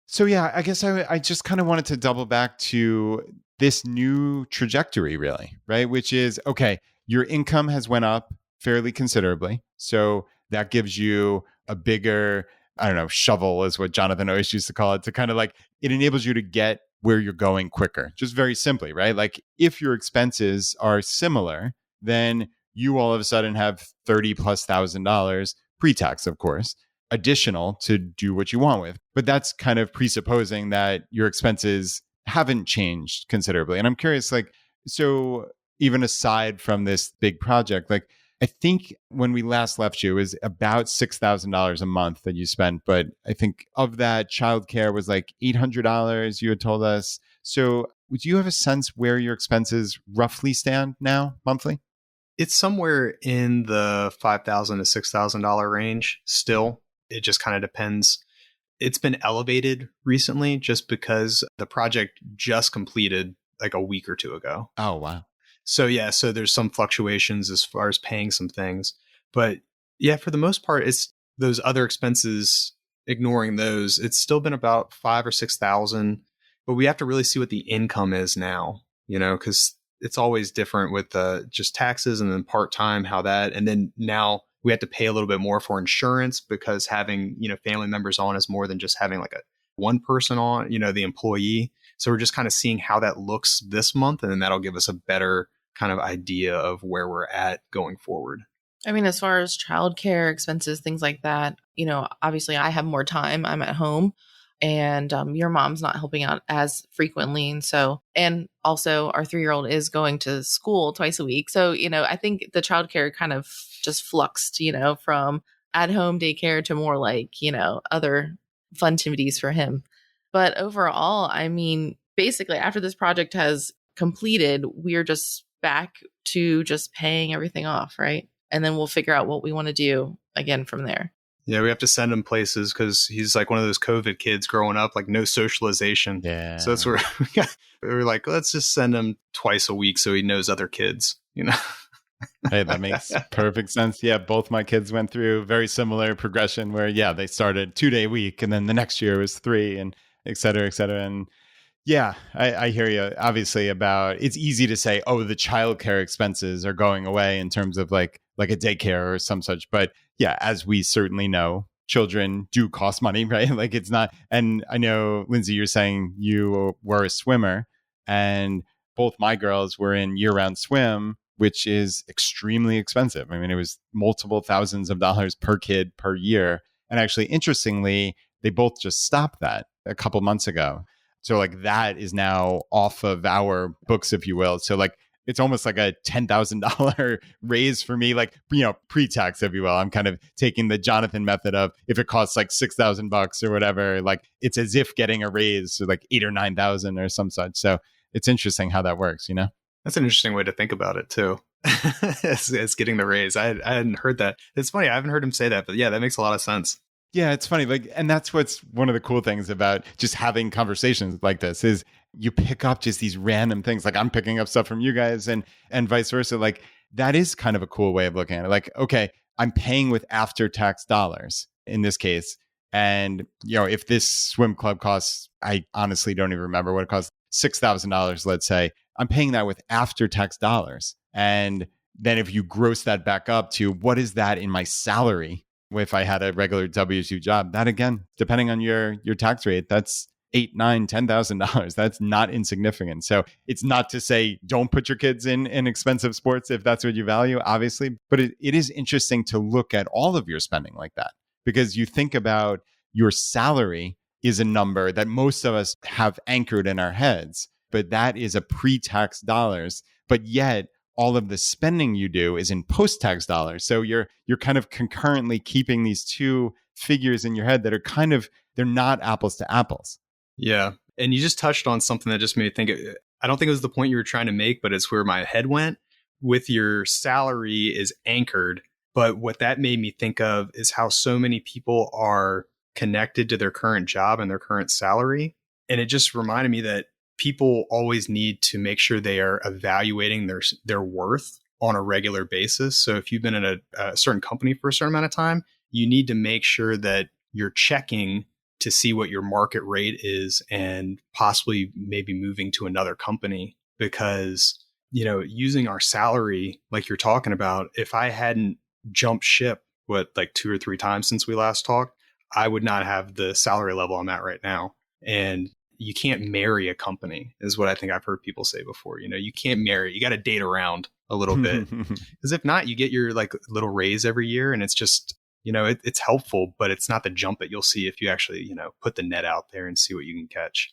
So yeah, I guess I just kind of wanted to double back to this new trajectory, really, right? Which is, okay, your income has went up fairly considerably. So that gives you a bigger, I don't know, shovel is what Jonathan always used to call it, to kind of like, it enables you to get where you're going quicker, just very simply, right? Like if your expenses are similar, then you all of a sudden have $30,000+ pre-tax, of course, additional to do what you want with. But that's kind of presupposing that your expenses haven't changed considerably. And I'm curious, like, so even aside from this big project, like I think when we last left you, it was about $6,000 a month that you spent. But I think of that, childcare was like $800, you had told us. So would you have a sense where your expenses roughly stand now monthly?
It's somewhere in the $5,000 to $6,000 range still. It just kind of depends. It's been elevated recently just because the project just completed like a week or two ago.
Oh, wow.
So yeah, so there's some fluctuations as far as paying some things. But yeah, for the most part, it's those other expenses, ignoring those, it's still been about 5,000 or 6,000. But we have to really see what the income is now, because it's always different with just taxes and then part-time, how that, and then now we have to pay a little bit more for insurance because having, family members on is more than just having like a one person on, the employee. So we're just kind of seeing how that looks this month, and then that'll give us a better kind of idea of where we're at going forward.
I mean, as far as childcare expenses, things like that, obviously I have more time. I'm at home, and your mom's not helping out as frequently. And also our 3-year-old is going to school twice a week. So, I think the childcare kind of just fluxed, from at home daycare to more like, other fun activities for him. But overall, I mean, basically after this project has completed, we're just back to just paying everything off, right? And then we'll figure out what we want to do again from there.
Yeah, we have to send him places because he's like one of those COVID kids growing up, like no socialization.
Yeah.
So that's where we're like, let's just send him twice a week so he knows other kids,
Hey, that makes perfect sense. Yeah, both my kids went through very similar progression where, they started 2-day week and then the next year was 3 and et cetera, et cetera. And yeah, I hear you obviously about, it's easy to say, oh, the childcare expenses are going away in terms of like a daycare or some such. But yeah, as we certainly know, children do cost money, right? Like it's not, and I know, Lindsay, you're saying you were a swimmer and both my girls were in year-round swim, which is extremely expensive. I mean, it was multiple thousands of dollars per kid per year. And actually, interestingly, they both just stopped that a couple months ago. So like that is now off of our books, if you will. So like it's almost like a $10,000 raise for me, like, pre-tax, if you will. I'm kind of taking the Jonathan method of if it costs like $6,000 or whatever, like it's as if getting a raise, so like 8,000 or 9,000 or some such. So it's interesting how that works,
That's an interesting way to think about it too. as getting the raise. I hadn't heard that. It's funny. I haven't heard him say that, but yeah, that makes a lot of sense.
Yeah, it's funny. Like, and that's what's one of the cool things about just having conversations like this is you pick up just these random things. Like I'm picking up stuff from you guys and vice versa. Like that is kind of a cool way of looking at it. Like, okay, I'm paying with after-tax dollars in this case. And, if this swim club costs, I honestly don't even remember what it costs, $6,000, let's say, I'm paying that with after-tax dollars. And then if you gross that back up to what is that in my salary, if I had a regular W-2 job, that again, depending on your tax rate, that's $8,000, $9,000, $10,000. That's not insignificant. So it's not to say don't put your kids in expensive sports if that's what you value, obviously. But it is interesting to look at all of your spending like that, because you think about your salary is a number that most of us have anchored in our heads, but that is a pre-tax dollars. But yet all of the spending you do is in post-tax dollars. So you're kind of concurrently keeping these two figures in your head that are they're not apples to apples.
Yeah. And you just touched on something that just made me think, I don't think it was the point you were trying to make, but it's where my head went. With your salary is anchored. But what that made me think of is how so many people are connected to their current job and their current salary. And it just reminded me that people always need to make sure they are evaluating their worth on a regular basis. So if you've been in a certain company for a certain amount of time, you need to make sure that you're checking to see what your market rate is and possibly maybe moving to another company. Because, using our salary, like you're talking about, if I hadn't jumped ship, like 2 or 3 times since we last talked, I would not have the salary level I'm at right now. And you can't marry a company is what I think I've heard people say before. You can't marry, you got to date around a little bit. Because if not, you get your like little raise every year, and it's just, it's helpful, but it's not the jump that you'll see if you actually, put the net out there and see what you can catch.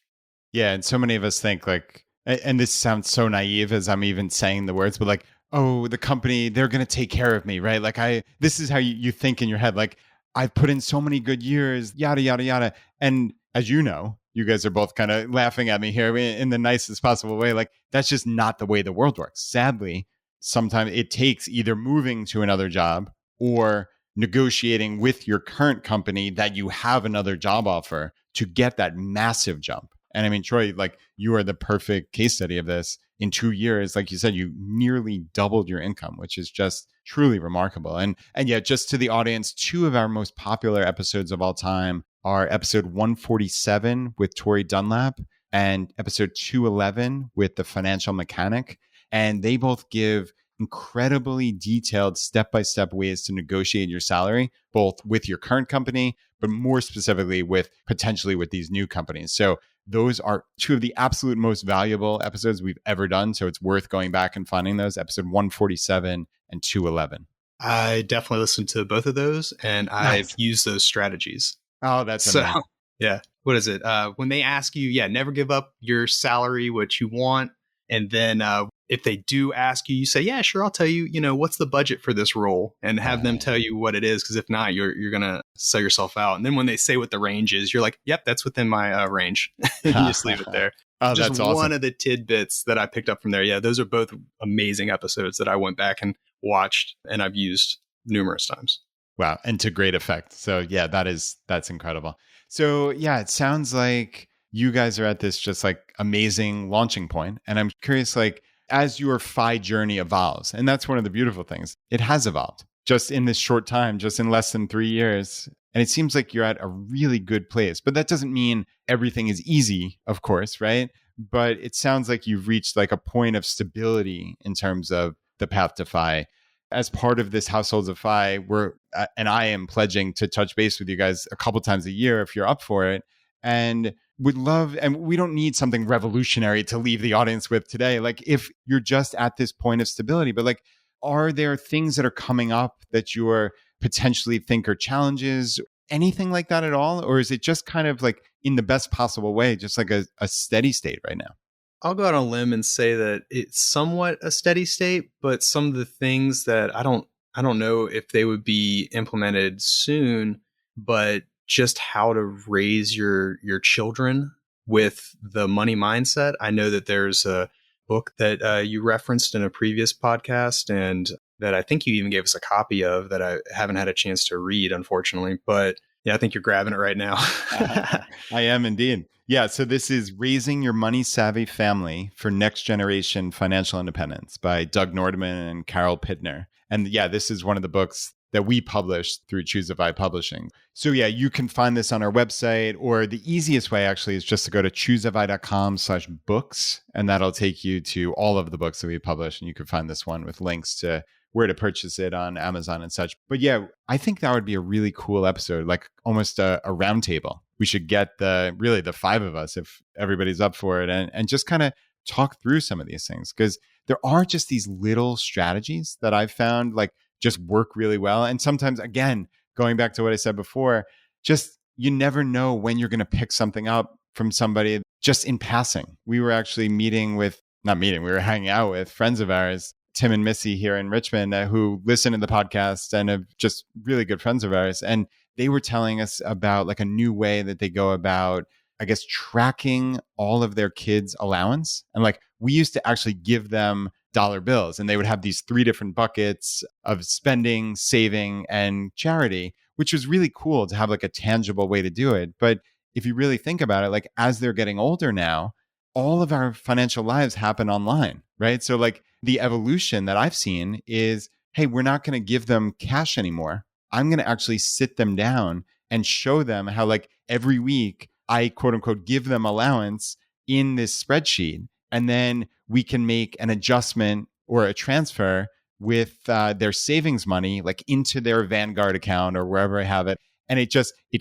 Yeah. And so many of us think like, and this sounds so naive as I'm even saying the words, but like, oh, the company, they're going to take care of me, right? Like this is how you think in your head. Like, I've put in so many good years, yada, yada, yada. And as you know, you guys are both kind of laughing at me here in the nicest possible way. Like, that's just not the way the world works. Sadly, sometimes it takes either moving to another job or negotiating with your current company that you have another job offer to get that massive jump. And I mean, Troy, like, you are the perfect case study of this. In 2 years, like you said, you nearly doubled your income, which is just truly remarkable. And yeah, just to the audience, 2 of our most popular episodes of all time are episode 147 with Tori Dunlap and episode 211 with the financial mechanic. And they both give incredibly detailed step-by-step ways to negotiate your salary, both with your current company, but more specifically potentially with these new companies. So those are 2 of the absolute most valuable episodes we've ever done. So it's worth going back and finding those, episode 147 and 211.
I definitely listened to both of those, and I've used those strategies.
Oh, that's amazing.
Yeah. What is it? When they ask you, never give up your salary, what you want. And then if they do ask you, you say, yeah, sure, I'll tell you, what's the budget for this role, and have them tell you what it is. Because if not, you're going to sell yourself out. And then when they say what the range is, you're like, yep, that's within my range. You just leave it there.
Oh,
just
that's awesome.
One of the tidbits that I picked up from there. Yeah, those are both amazing episodes that I went back and watched, and I've used numerous times.
Wow. And to great effect. So yeah, that's incredible. So yeah, it sounds like you guys are at this just like amazing launching point. And I'm curious, like, as your FI journey evolves, and that's one of the beautiful things, it has evolved just in this short time, just in less than 3 years. And it seems like you're at a really good place, but that doesn't mean everything is easy, of course, right? But it sounds like you've reached like a point of stability in terms of the path to FI. As part of this Households of FI, and I am pledging to touch base with you guys a couple times a year if you're up for it. And would love, and we don't need something revolutionary to leave the audience with today. Like, if you're just at this point of stability, but like, are there things that are coming up that you're potentially think are challenges, anything like that at all? Or is it just kind of like in the best possible way, just like a steady state right now?
I'll go out on a limb and say that it's somewhat a steady state, but some of the things that I don't know if they would be implemented soon, but just how to raise your children with the money mindset. I know that there's a book that you referenced in a previous podcast, and that I think you even gave us a copy of that I haven't had a chance to read, unfortunately. But Yeah, I think you're grabbing it right now.
I am indeed. Yeah. So this is Raising Your Money Savvy Family for Next Generation Financial Independence by Doug Nordman and Carol Pittner. And yeah, this is one of the books that we published through Choosify Publishing. So yeah, you can find this on our website, or the easiest way actually is just to go to choosify.com/books, and that'll take you to all of the books that we publish. And you can find this one with links to where to purchase it on Amazon and such. But yeah, I think that would be a really cool episode, like almost a roundtable. We should get the 5 of us, if everybody's up for it, and just kind of talk through some of these things, because there are just these little strategies that I've found like just work really well. And sometimes, again, going back to what I said before, just you never know when you're going to pick something up from somebody just in passing. We were actually we were hanging out with friends of ours, Tim and Missy here in Richmond, who listen to the podcast and are just really good friends of ours. And they were telling us about like a new way that they go about, I guess, tracking all of their kids' allowance. And like we used to actually give them dollar bills, and they would have these 3 different buckets of spending, saving, and charity, which was really cool to have like a tangible way to do it. But if you really think about it, like as they're getting older now, all of our financial lives happen online, right? So like the evolution that I've seen is, hey, we're not going to give them cash anymore. I'm going to actually sit them down and show them how like every week I quote unquote give them allowance in this spreadsheet. And then we can make an adjustment or a transfer with their savings money, like into their Vanguard account or wherever I have it. And it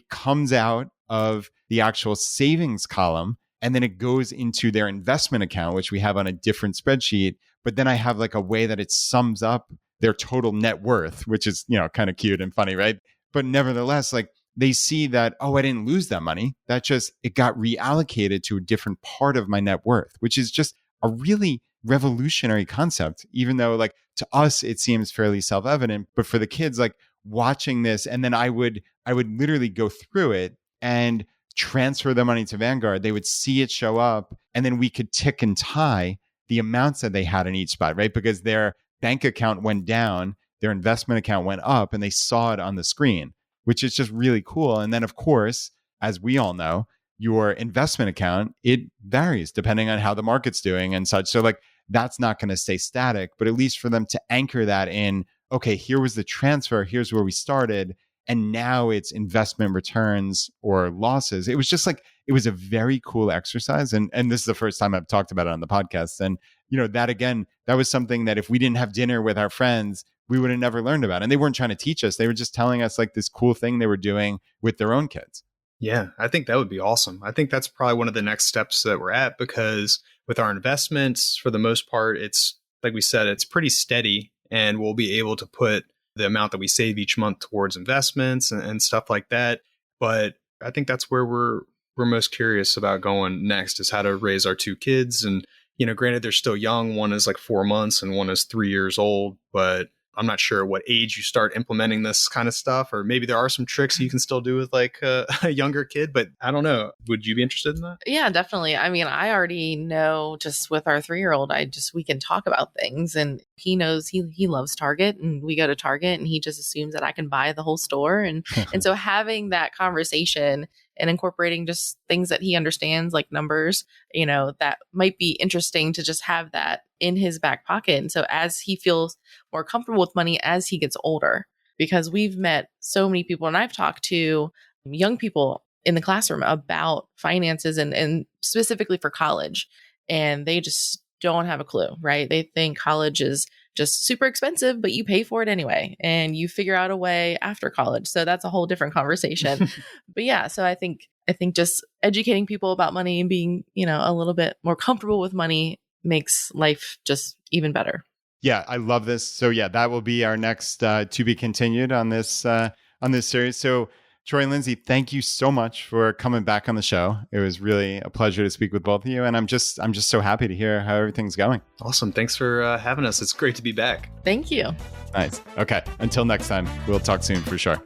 comes out of the actual savings column. And then it goes into their investment account, which we have on a different spreadsheet. But then I have like a way that it sums up their total net worth, which is, kind of cute and funny, right? But nevertheless, like they see that, oh, I didn't lose that money. It got reallocated to a different part of my net worth, which is just a really revolutionary concept, even though like to us, it seems fairly self-evident. But for the kids, like watching this, and then I would literally go through it and transfer the money to Vanguard. They would see it show up, and then we could tick and tie the amounts that they had in each spot, right? Because their bank account went down, their investment account went up, and they saw it on the screen, which is just really cool. And then, of course, as we all know, your investment account, it varies depending on how the market's doing and such. So like that's not going to stay static, but at least for them to anchor that in, okay, here was the transfer, here's where we started, and now it's investment returns or losses. It was just like, it was a very cool exercise. And this is the first time I've talked about it on the podcast. And, that again, that was something that if we didn't have dinner with our friends, we would have never learned about. And they weren't trying to teach us. They were just telling us like this cool thing they were doing with their own kids.
Yeah, I think that would be awesome. I think that's probably one of the next steps that we're at, because with our investments, for the most part, it's like we said, it's pretty steady, and we'll be able to put the amount that we save each month towards investments and stuff like that. But I think that's where we're most curious about going next, is how to raise our 2 kids. And, granted, they're still young. One is like 4 months and one is 3 years old, but I'm not sure what age you start implementing this kind of stuff, or maybe there are some tricks you can still do with like a younger kid, but I don't know. Would you be interested in that?
Yeah, definitely. I mean, I already know just with our 3-year-old, we can talk about things, and he knows he loves Target, and we go to Target and he just assumes that I can buy the whole store. And so having that conversation and incorporating just things that he understands, like numbers, that might be interesting to just have that in his back pocket. And so as he feels more comfortable with money as he gets older, because we've met so many people, and I've talked to young people in the classroom about finances and specifically for college, and they just don't have a clue, right? They think college is just super expensive, but you pay for it anyway, and you figure out a way after college. So that's a whole different conversation. But yeah, so I think just educating people about money and being, a little bit more comfortable with money makes life just even better.
Yeah, I love this. So yeah, that will be our next to be continued on this series. So Troy and Lindsay, thank you so much for coming back on the show. It was really a pleasure to speak with both of you, and I'm just so happy to hear how everything's going.
Awesome. Thanks for having us. It's great to be back.
Thank you.
Nice. Okay. Until next time, we'll talk soon for sure.